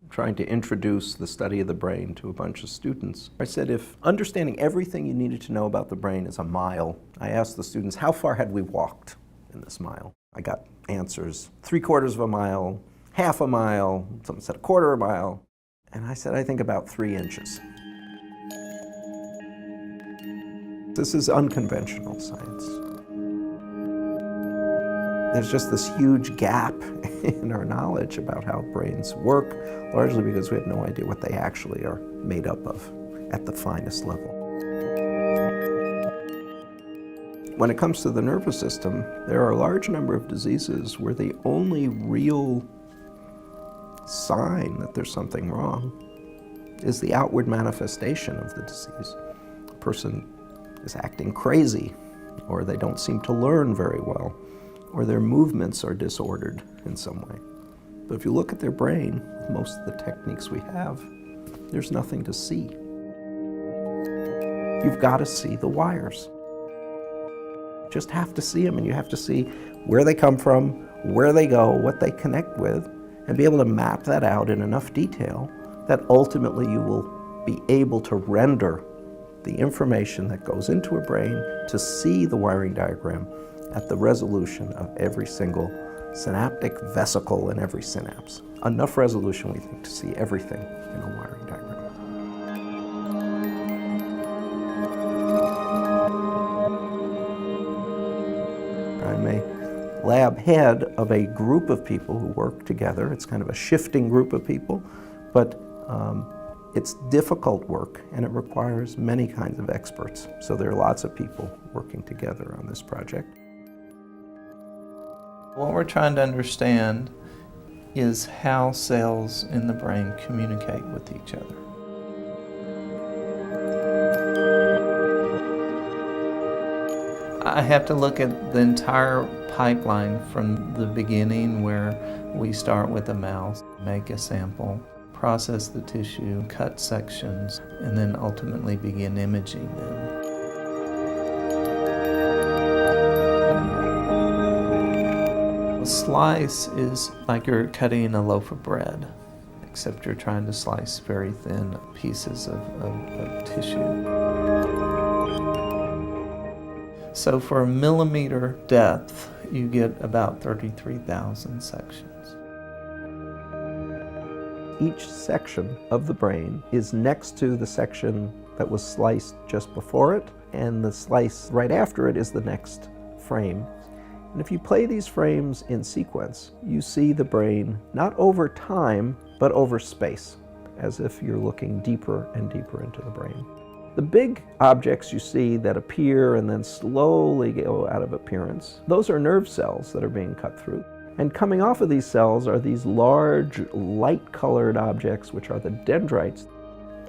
trying to introduce the study of the brain to a bunch of students. I said, if understanding everything you needed to know about the brain is a mile, I asked the students, how far had we walked in this mile? I got answers, 3/4 of a mile, half a mile, someone said 1/4 of a mile. And I said, I think about 3 inches. This is unconventional science. There's just this huge gap in our knowledge about how brains work, largely because we have no idea what they actually are made up of at the finest level. When it comes to the nervous system, there are a large number of diseases where the only real sign that there's something wrong is the outward manifestation of the disease. A person is acting crazy, or they don't seem to learn very well, or their movements are disordered in some way. But if you look at their brain, with most of the techniques we have, there's nothing to see. You've got to see the wires. You just have to see them, and you have to see where they come from, where they go, what they connect with, and be able to map that out in enough detail that ultimately you will be able to render the information that goes into a brain to see the wiring diagram at the resolution of every single synaptic vesicle in every synapse. Enough resolution, we think, to see everything in a wiring diagram. I'm a lab head of a group of people who work together. It's kind of a shifting group of people, but it's difficult work, and it requires many kinds of experts. So there are lots of people working together on this project. What we're trying to understand is how cells in the brain communicate with each other. I have to look at the entire pipeline from the beginning, where we start with a mouse, make a sample, process the tissue, cut sections, and then ultimately begin imaging them. A slice is like you're cutting a loaf of bread, except you're trying to slice very thin pieces of tissue. So for a millimeter depth, you get about 33,000 sections. Each section of the brain is next to the section that was sliced just before it, and the slice right after it is the next frame. And if you play these frames in sequence, you see the brain not over time, but over space, as if you're looking deeper and deeper into the brain. The big objects you see that appear and then slowly go out of appearance, those are nerve cells that are being cut through. And coming off of these cells are these large, light-colored objects, which are the dendrites.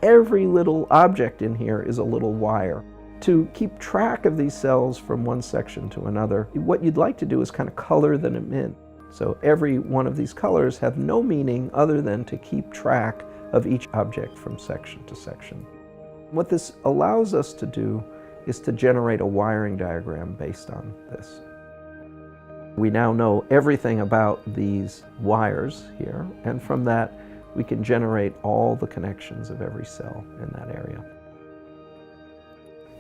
Every little object in here is a little wire. To keep track of these cells from one section to another, what you'd like to do is kind of color them in. So every one of these colors have no meaning other than to keep track of each object from section to section. What this allows us to do is to generate a wiring diagram based on this. We now know everything about these wires here, and from that we can generate all the connections of every cell in that area.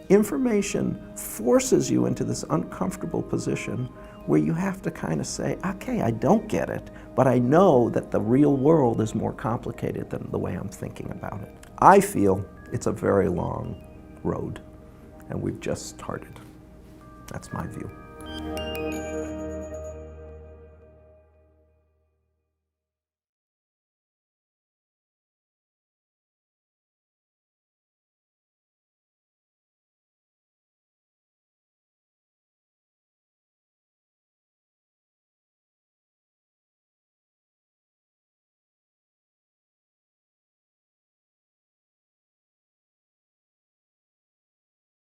Information forces you into this uncomfortable position where you have to kind of say, okay, I don't get it, but I know that the real world is more complicated than the way I'm thinking about it. I feel it's a very long road, and we've just started. That's my view.